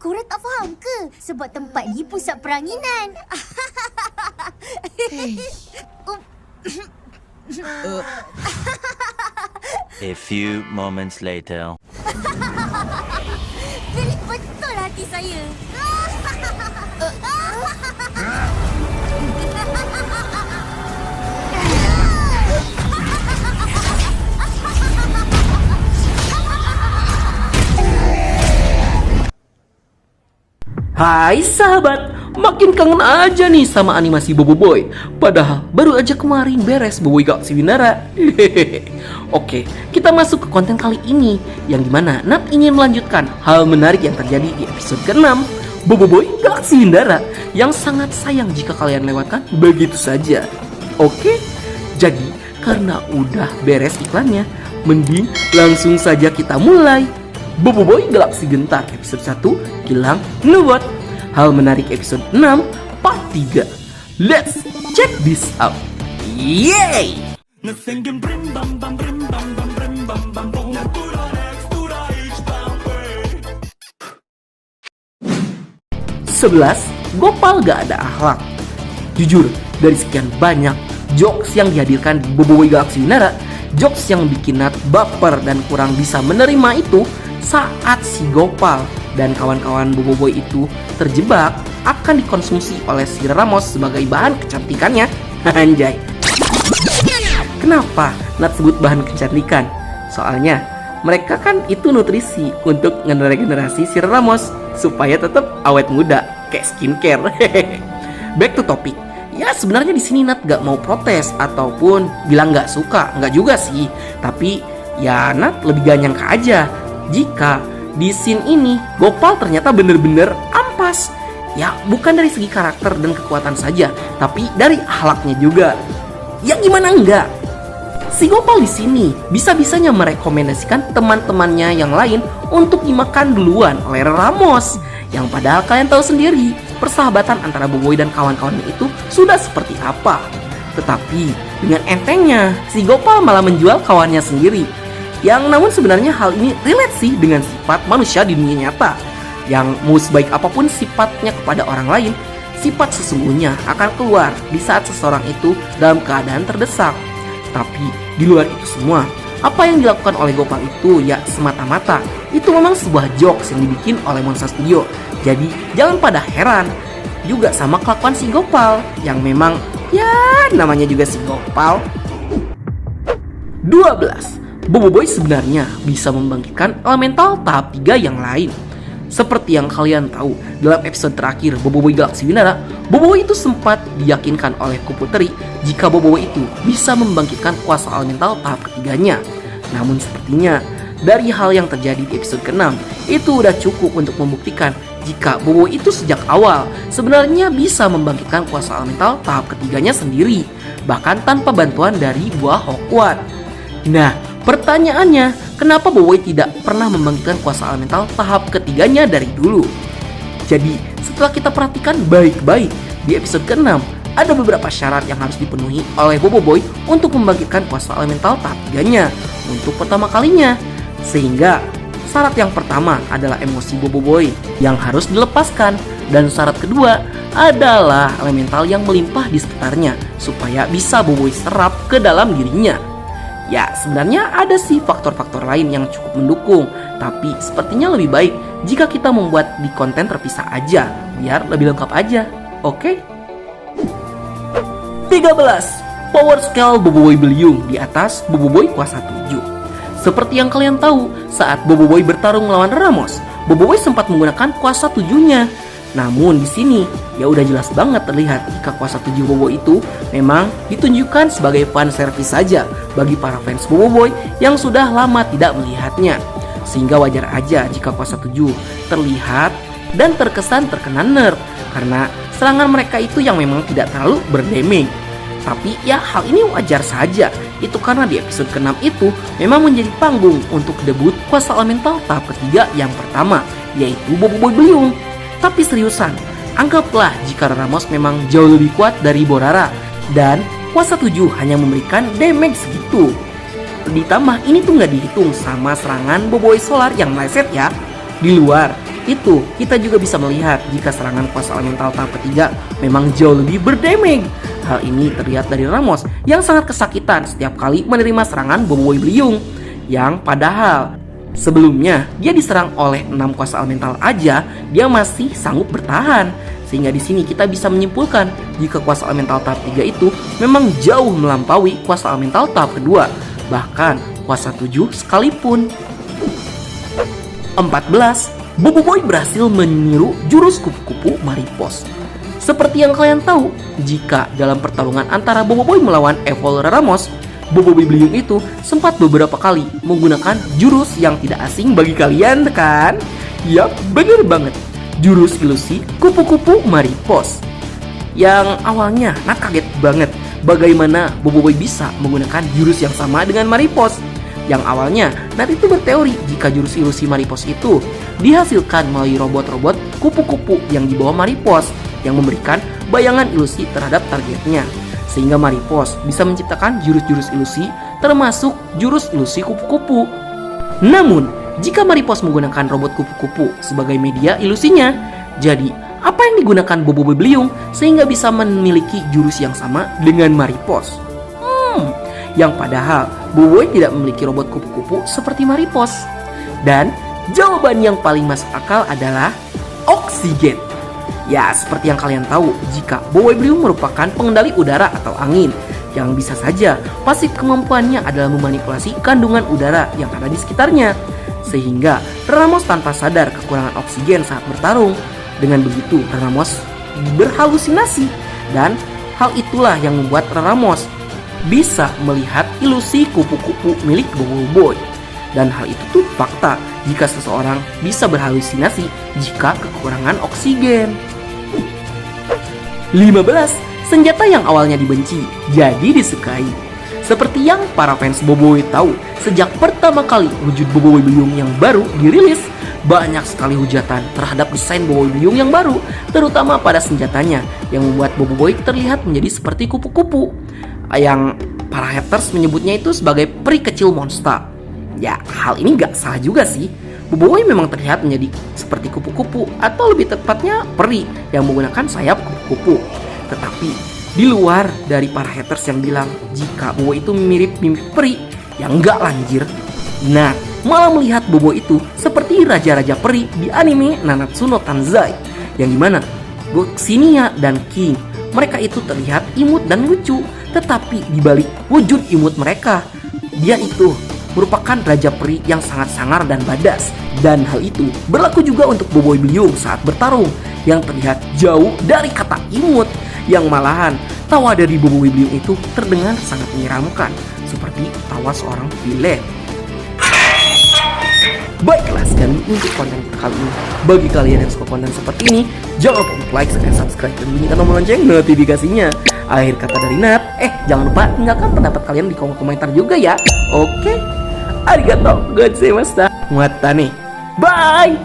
korang tak faham ke? Sebab tempat ni pusat peranginan. A few moments later. Pilih betul hati saya. Hai sahabat, makin kangen aja nih sama animasi Bobo Boy. Padahal baru aja kemarin beres Bobo Boy Galaxy Winara. Oke, kita masuk ke konten kali ini, yang dimana Nat ingin melanjutkan hal menarik yang terjadi di episode ke-6 Bobo Boy Galaxy Winara, yang sangat sayang jika kalian lewatkan begitu saja. Oke, jadi karena udah beres iklannya, mending langsung saja kita mulai. Bobo Boy Galaxy Gentar episode 1 Gilang Ngebot. Hal menarik episode 6 part 3. Let's check this out. Yeay! Sebelas, Gopal gak ada akhlak. Jujur, dari sekian banyak jokes yang dihadirkan di Bobo Boy Galaxy Winara, jokes yang bikin Nat baper dan kurang bisa menerima itu saat si Gopal dan kawan-kawan Bobo Boy itu terjebak akan dikonsumsi oleh si Ramos sebagai bahan kecantikannya. Anjay. Kenapa Nat sebut bahan kecantikan? Soalnya mereka kan itu nutrisi untuk ngeregenerasi si Ramos supaya tetap awet muda kayak skincare. Back to topic. Ya sebenarnya di sini Nat gak mau protes ataupun bilang gak suka, nggak juga sih. Tapi ya Nat lebih gak nyangka aja jika di scene ini Gopal ternyata bener-bener ampas. Ya bukan dari segi karakter dan kekuatan saja, tapi dari akhlaknya juga. Ya gimana enggak? Si Gopal di sini bisa-bisanya merekomendasikan teman-temannya yang lain untuk dimakan duluan oleh Ramos. Yang padahal kalian tahu sendiri persahabatan antara Bobo Boy dan kawan-kawannya itu sudah seperti apa. Tetapi dengan entengnya si Gopal malah menjual kawannya sendiri. Yang namun sebenarnya hal ini relate sih dengan sifat manusia di dunia nyata. Yang mau sebaik apapun sifatnya kepada orang lain, sifat sesungguhnya akan keluar di saat seseorang itu dalam keadaan terdesak. Tapi di luar itu semua, apa yang dilakukan oleh Gopal itu ya semata-mata itu memang sebuah jokes yang dibikin oleh Monster Studio. Jadi jangan pada heran juga sama kelakuan si Gopal yang memang ya namanya juga si Gopal. 12. Bobo Boy sebenarnya bisa membangkitkan elemental tahap 3 yang lain. Seperti yang kalian tahu, dalam episode terakhir Bobo Boy Galaxy Winara, Bobo Boy itu sempat diyakinkan oleh Kuputeri jika Bobo Boy itu bisa membangkitkan kuasa elemental tahap ketiganya. Namun sepertinya dari hal yang terjadi di episode ke-6 itu udah cukup untuk membuktikan jika Bobo Boy itu sejak awal sebenarnya bisa membangkitkan kuasa elemental tahap ketiganya sendiri, bahkan tanpa bantuan dari buah Hokwarts. Nah, pertanyaannya, kenapa Bobo Boy tidak pernah membangkitkan kuasa elemental tahap ketiganya dari dulu? Jadi, setelah kita perhatikan baik-baik, di episode ke-6 ada beberapa syarat yang harus dipenuhi oleh Bobo Boy untuk membangkitkan kuasa elemental tahap ketiganya untuk pertama kalinya. Sehingga syarat yang pertama adalah emosi Bobo Boy yang harus dilepaskan, dan syarat kedua adalah elemental yang melimpah di sekitarnya supaya bisa Bobo Boy serap ke dalam dirinya. Ya sebenarnya ada sih faktor-faktor lain yang cukup mendukung, tapi sepertinya lebih baik jika kita membuat di konten terpisah aja biar lebih lengkap aja. Oke? 13. Power scale Bobo Boy Beliung di atas Bobo Boy kuasa 7. Seperti yang kalian tahu, saat Bobo Boy bertarung melawan Ramos, Bobo Boy sempat menggunakan kuasa 7-nya. Namun di sini ya udah jelas banget terlihat jika kuasa 7 Bobo itu memang ditunjukkan sebagai fan service saja bagi para fans Bobo Boy yang sudah lama tidak melihatnya. Sehingga wajar aja jika kuasa 7 terlihat dan terkesan terkena nerf karena serangan mereka itu yang memang tidak terlalu berdamage. Tapi ya hal ini wajar saja. Itu karena di episode ke-6 itu memang menjadi panggung untuk debut kuasa elemental tahap ketiga yang pertama, yaitu Bobo Boy Beliung. Tapi seriusan, anggaplah jika Ramos memang jauh lebih kuat dari Borara dan kuasa 7 hanya memberikan damage segitu. Ditambah ini tuh nggak dihitung sama serangan Bobo Boy Solar yang meleset ya. Di luar, itu, kita juga bisa melihat jika serangan kuasa elemental tahap ketiga memang jauh lebih berdamage. Hal ini terlihat dari Ramos yang sangat kesakitan setiap kali menerima serangan Boboiboy Beliung. Yang padahal sebelumnya dia diserang oleh 6 kuasa elemental aja, dia masih sanggup bertahan. Sehingga di sini kita bisa menyimpulkan jika kuasa elemental tahap 3 itu memang jauh melampaui kuasa elemental tahap kedua, bahkan kuasa 7 sekalipun. 14. Boboiboy berhasil meniru jurus kupu-kupu Maripos. Seperti yang kalian tahu, jika dalam pertarungan antara Boboiboy melawan Evol Ramos, Boboiboy Beliung itu sempat beberapa kali menggunakan jurus yang tidak asing bagi kalian kan? Yap, bener banget. Jurus ilusi kupu-kupu Maripos. Yang awalnya kaget banget bagaimana Boboiboy bisa menggunakan jurus yang sama dengan Maripos. Yang awalnya Nat itu berteori jika jurus ilusi Maripos itu dihasilkan melalui robot-robot kupu-kupu yang dibawa Maripos yang memberikan bayangan ilusi terhadap targetnya, sehingga Maripos bisa menciptakan jurus-jurus ilusi termasuk jurus ilusi kupu-kupu. Namun, jika Maripos menggunakan robot kupu-kupu sebagai media ilusinya, jadi apa yang digunakan Boboiboy Beliung sehingga bisa memiliki jurus yang sama dengan Maripos? Yang padahal Boboiboy tidak memiliki robot kupu-kupu seperti Maripos. Dan jawaban yang paling masuk akal adalah oksigen. Ya, seperti yang kalian tahu, jika Boboiboy Beliung merupakan pengendali udara atau angin, yang bisa saja pasif kemampuannya adalah memanipulasi kandungan udara yang ada di sekitarnya, sehingga Ramos tanpa sadar kekurangan oksigen saat bertarung. Dengan begitu Ramos berhalusinasi, dan hal itulah yang membuat Ramos bisa melihat ilusi kupu-kupu milik Boboiboy. Dan hal itu tuh fakta jika seseorang bisa berhalusinasi jika kekurangan oksigen. 15. Senjata yang awalnya dibenci jadi disukai. Seperti yang para fans Boboiboy tahu, sejak pertama kali wujud Boboiboy Beliung yang baru dirilis, banyak sekali hujatan terhadap desain Boboiboy Beliung yang baru, terutama pada senjatanya yang membuat Boboiboy terlihat menjadi seperti kupu-kupu, yang para haters menyebutnya itu sebagai peri kecil monster. Ya, hal ini gak salah juga sih. Boboiboy memang terlihat menjadi seperti kupu-kupu, atau lebih tepatnya peri yang menggunakan sayap kupu-kupu. Tetapi di luar dari para haters yang bilang jika Boboiboy itu mirip peri, yang enggak lanjir. Nah, malah melihat Boboiboy itu seperti raja-raja peri di anime Nanatsu no Taizai, yang dimana Xinia dan King, mereka itu terlihat imut dan lucu. Tetapi di balik wujud imut mereka, dia itu merupakan raja peri yang sangat sangar dan badas. Dan hal itu berlaku juga untuk Boboiboy Beliung saat bertarung, yang terlihat jauh dari kata imut, yang malahan tawa dari Boboiboy Beliung itu terdengar sangat menyeramkan, seperti tawa seorang pilot. Baiklah, sekian untuk konten kita kali ini. Bagi kalian yang suka konten seperti ini, jangan lupa untuk like, dan subscribe, dan bunyikan tombol lonceng notifikasinya. Akhir kata dari Nat, jangan lupa tinggalkan pendapat kalian di kolom komentar juga ya. Oke, arigato gozaimashita. Mata nih, bye.